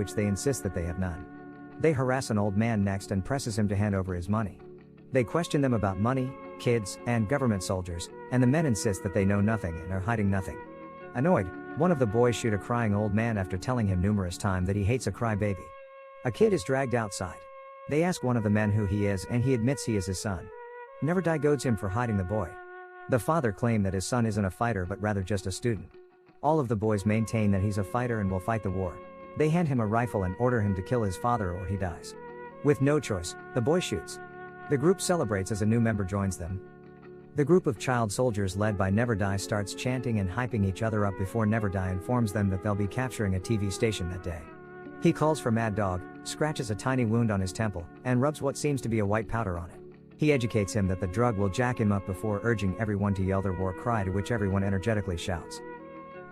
which they insist that they have none. They harass an old man next and presses him to hand over his money. They question them about money, kids, and government soldiers, and the men insist that they know nothing and are hiding nothing. Annoyed, one of the boys shoot a crying old man after telling him numerous times that he hates a crybaby. A kid is dragged outside. They ask one of the men who he is and he admits he is his son. Never Die goads him for hiding the boy. The father claimed that his son isn't a fighter but rather just a student. All of the boys maintain that he's a fighter and will fight the war. They hand him a rifle and order him to kill his father or he dies. With no choice, the boy shoots. The group celebrates as a new member joins them. The group of child soldiers led by Never Die starts chanting and hyping each other up before Never Die informs them that they'll be capturing a TV station that day. He calls for Mad Dog, scratches a tiny wound on his temple, and rubs what seems to be a white powder on it. He educates him that the drug will jack him up before urging everyone to yell their war cry, to which everyone energetically shouts.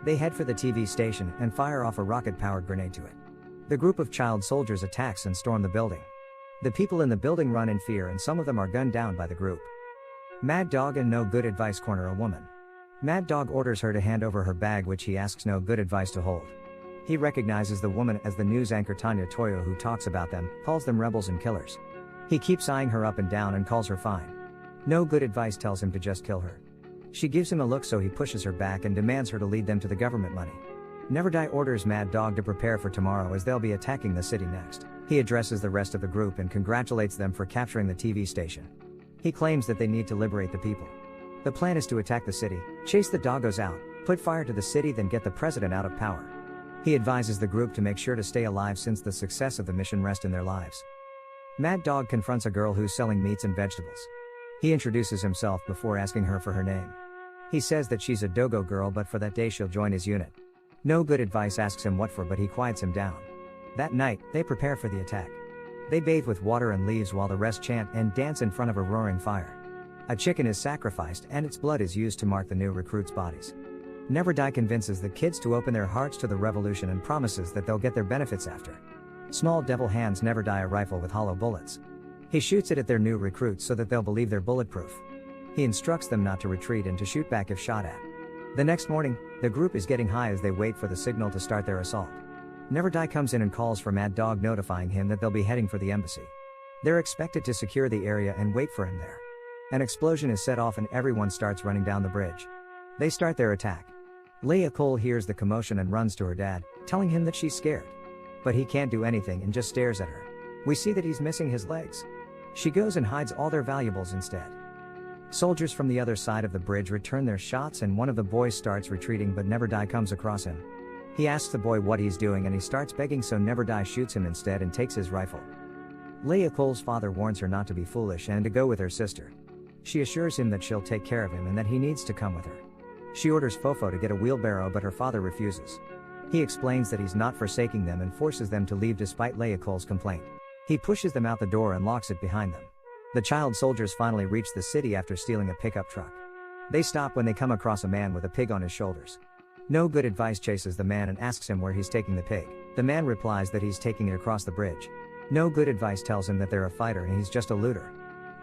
They head for the TV station and fire off a rocket-powered grenade to it. The group of child soldiers attacks and storm the building. The people in the building run in fear and some of them are gunned down by the group. Mad Dog and No Good Advice corner a woman. Mad Dog orders her to hand over her bag, which he asks No Good Advice to hold. He recognizes the woman as the news anchor Tanya Toyo, who talks about them, calls them rebels and killers. He keeps eyeing her up and down and calls her fine. No Good Advice tells him to just kill her. She gives him a look, so he pushes her back and demands her to lead them to the government money. Never Die orders Mad Dog to prepare for tomorrow as they'll be attacking the city next. He addresses the rest of the group and congratulates them for capturing the TV station. He claims that they need to liberate the people. The plan is to attack the city, chase the doggos out, put fire to the city, then get the president out of power. He advises the group to make sure to stay alive since the success of the mission rests in their lives. Mad Dog confronts a girl who's selling meats and vegetables. He introduces himself before asking her for her name. He says that she's a Dogo girl, but for that day she'll join his unit. No Good Advice asks him what for, but he quiets him down. That night, they prepare for the attack. They bathe with water and leaves while the rest chant and dance in front of a roaring fire. A chicken is sacrificed and its blood is used to mark the new recruits' bodies. Never Die convinces the kids to open their hearts to the revolution and promises that they'll get their benefits after. Small Devil hands Never Die a rifle with hollow bullets. He shoots it at their new recruits so that they'll believe they're bulletproof. He instructs them not to retreat and to shoot back if shot at. The next morning, the group is getting high as they wait for the signal to start their assault. Never Die comes in and calls for Mad Dog, notifying him that they'll be heading for the embassy. They're expected to secure the area and wait for him there. An explosion is set off and everyone starts running down the bridge. They start their attack. Leia Cole hears the commotion and runs to her dad, telling him that she's scared. But he can't do anything and just stares at her. We see that he's missing his legs. She goes and hides all their valuables instead. Soldiers from the other side of the bridge return their shots and one of the boys starts retreating, but Never Die comes across him. He asks the boy what he's doing and he starts begging, so Never Die shoots him instead and takes his rifle. Leia Cole's father warns her not to be foolish and to go with her sister. She assures him that she'll take care of him and that he needs to come with her. She orders Fofo to get a wheelbarrow, but her father refuses. He explains that he's not forsaking them and forces them to leave despite Leia Cole's complaint. He pushes them out the door and locks it behind them. The child soldiers finally reach the city after stealing a pickup truck. They stop when they come across a man with a pig on his shoulders. No Good Advice chases the man and asks him where he's taking the pig. The man replies that he's taking it across the bridge. No Good Advice tells him that they're a fighter and he's just a looter.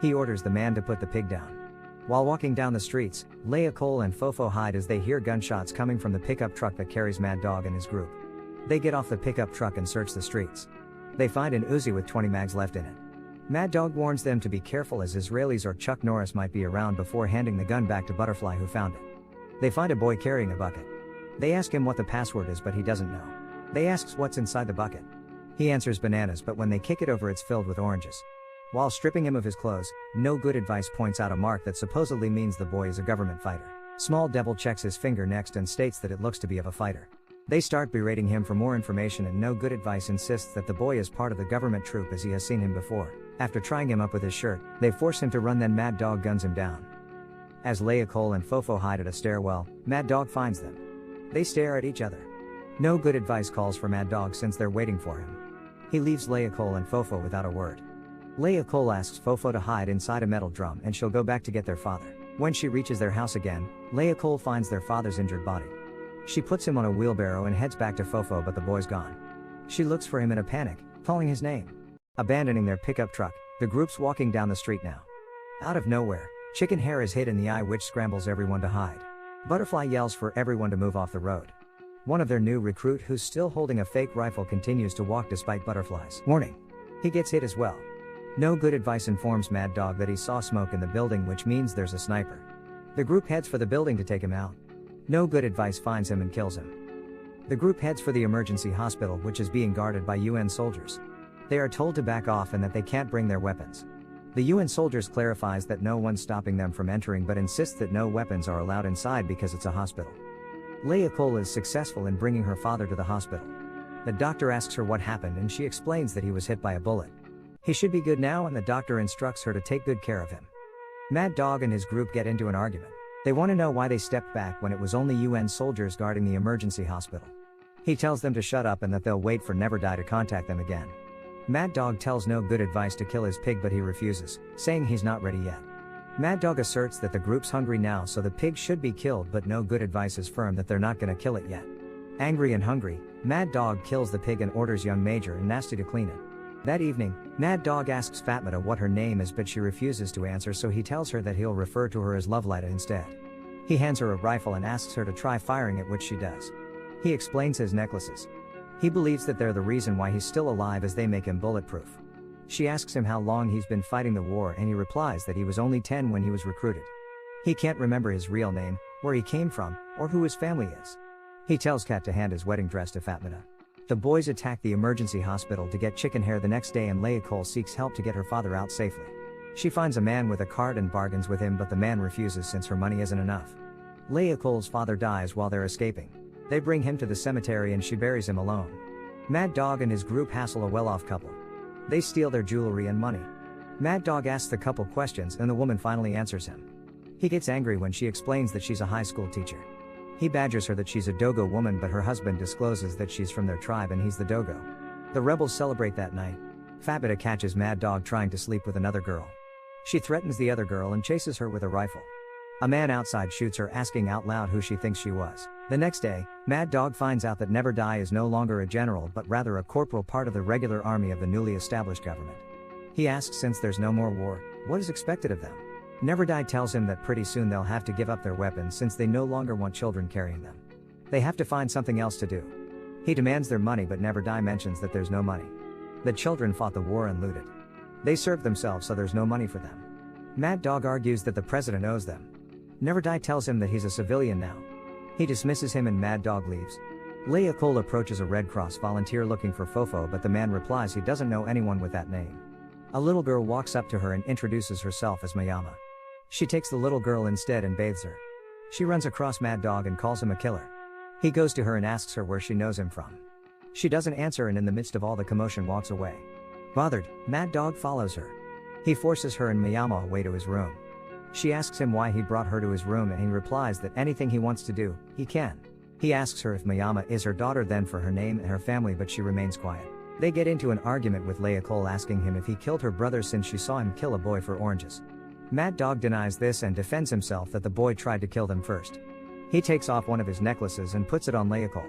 He orders the man to put the pig down. While walking down the streets, Leia Cole and Fofo hide as they hear gunshots coming from the pickup truck that carries Mad Dog and his group. They get off the pickup truck and search the streets. They find an Uzi with 20 mags left in it. Mad Dog warns them to be careful as Israelis or Chuck Norris might be around before handing the gun back to Butterfly, who found it. They find a boy carrying a bucket. They ask him what the password is, but he doesn't know. They ask what's inside the bucket. He answers bananas, but when they kick it over, it's filled with oranges. While stripping him of his clothes, No Good Advice points out a mark that supposedly means the boy is a government fighter. Small Devil checks his finger next and states that it looks to be of a fighter. They start berating him for more information and No Good Advice insists that the boy is part of the government troop as he has seen him before. After trying him up with his shirt, they force him to run, then Mad Dog guns him down. As Leia Cole and Fofo hide at a stairwell, Mad Dog finds them. They stare at each other. No Good Advice calls for Mad Dog since they're waiting for him. He leaves Leia Cole and Fofo without a word. Leia Cole asks Fofo to hide inside a metal drum and she'll go back to get their father. When she reaches their house again, Leia Cole finds their father's injured body. She puts him on a wheelbarrow and heads back to Fofo, but the boy's gone. She looks for him in a panic, calling his name. Abandoning their pickup truck, the group's walking down the street now. Out of nowhere, chicken hair is hit in the eye, which scrambles everyone to hide. Butterfly yells for everyone to move off the road. One of their new recruit who's still holding a fake rifle continues to walk despite butterflies. Warning. He gets hit as well. No Good Advice informs Mad Dog that he saw smoke in the building, which means there's a sniper. The group heads for the building to take him out. No Good Advice finds him and kills him. The group heads for the emergency hospital, which is being guarded by UN soldiers. They are told to back off and that they can't bring their weapons. The UN soldiers clarifies that no one's stopping them from entering but insists that no weapons are allowed inside because it's a hospital. Leia Cole is successful in bringing her father to the hospital. The doctor asks her what happened and she explains that he was hit by a bullet. He should be good now and the doctor instructs her to take good care of him. Mad Dog and his group get into an argument. They want to know why they stepped back when it was only UN soldiers guarding the emergency hospital. He tells them to shut up and that they'll wait for Never Die to contact them again. Mad Dog tells No Good Advice to kill his pig but he refuses, saying he's not ready yet. Mad Dog asserts that the group's hungry now so the pig should be killed, but No Good Advice is firm that they're not gonna kill it yet. Angry and hungry, Mad Dog kills the pig and orders young Major and Nasty to clean it. That evening, Mad Dog asks Fatmata what her name is but she refuses to answer, so he tells her that he'll refer to her as Lovelita instead. He hands her a rifle and asks her to try firing it, which she does. He explains his necklaces. He believes that they're the reason why he's still alive as they make him bulletproof. She asks him how long he's been fighting the war and he replies that he was only 10 when he was recruited. He can't remember his real name, where he came from, or who his family is. He tells Kat to hand his wedding dress to Fatmata. The boys attack the emergency hospital to get chicken hair the next day and Leia Cole seeks help to get her father out safely. She finds a man with a cart and bargains with him, but the man refuses since her money isn't enough. Leia Cole's father dies while they're escaping. They bring him to the cemetery and she buries him alone. Mad Dog and his group hassle a well-off couple. They steal their jewelry and money. Mad Dog asks the couple questions and the woman finally answers him. He gets angry when she explains that she's a high school teacher. He badgers her that she's a Dogo woman, but her husband discloses that she's from their tribe and he's the Dogo. The rebels celebrate that night. Fatmata catches Mad Dog trying to sleep with another girl. She threatens the other girl and chases her with a rifle. A man outside shoots her, asking out loud who she thinks she was. The next day, Mad Dog finds out that Never Die is no longer a general but rather a corporal, part of the regular army of the newly established government. He asks, since there's no more war, what is expected of them? Never Die tells him that pretty soon they'll have to give up their weapons since they no longer want children carrying them. They have to find something else to do. He demands their money, but Never Die mentions that there's no money. The children fought the war and looted. They served themselves, so there's no money for them. Mad Dog argues that the president owes them. Never Die tells him that he's a civilian now. He dismisses him and Mad Dog leaves. Leia Cole approaches a Red Cross volunteer looking for Fofo, but the man replies he doesn't know anyone with that name. A little girl walks up to her and introduces herself as Mayama. She takes the little girl instead and bathes her. She runs across Mad Dog and calls him a killer. He goes to her and asks her where she knows him from. She doesn't answer and in the midst of all the commotion walks away. Bothered, Mad Dog follows her. He forces her and Mayama away to his room. She asks him why he brought her to his room and he replies that anything he wants to do, he can. He asks her if Mayama is her daughter, then for her name and her family, but she remains quiet. They get into an argument with Leia Cole asking him if he killed her brother since she saw him kill a boy for oranges. Mad Dog denies this and defends himself that the boy tried to kill them first. He takes off one of his necklaces and puts it on Leia Cole.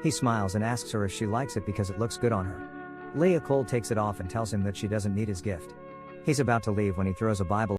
He smiles and asks her if she likes it because it looks good on her. Leia Cole takes it off and tells him that she doesn't need his gift. He's about to leave when he throws a Bible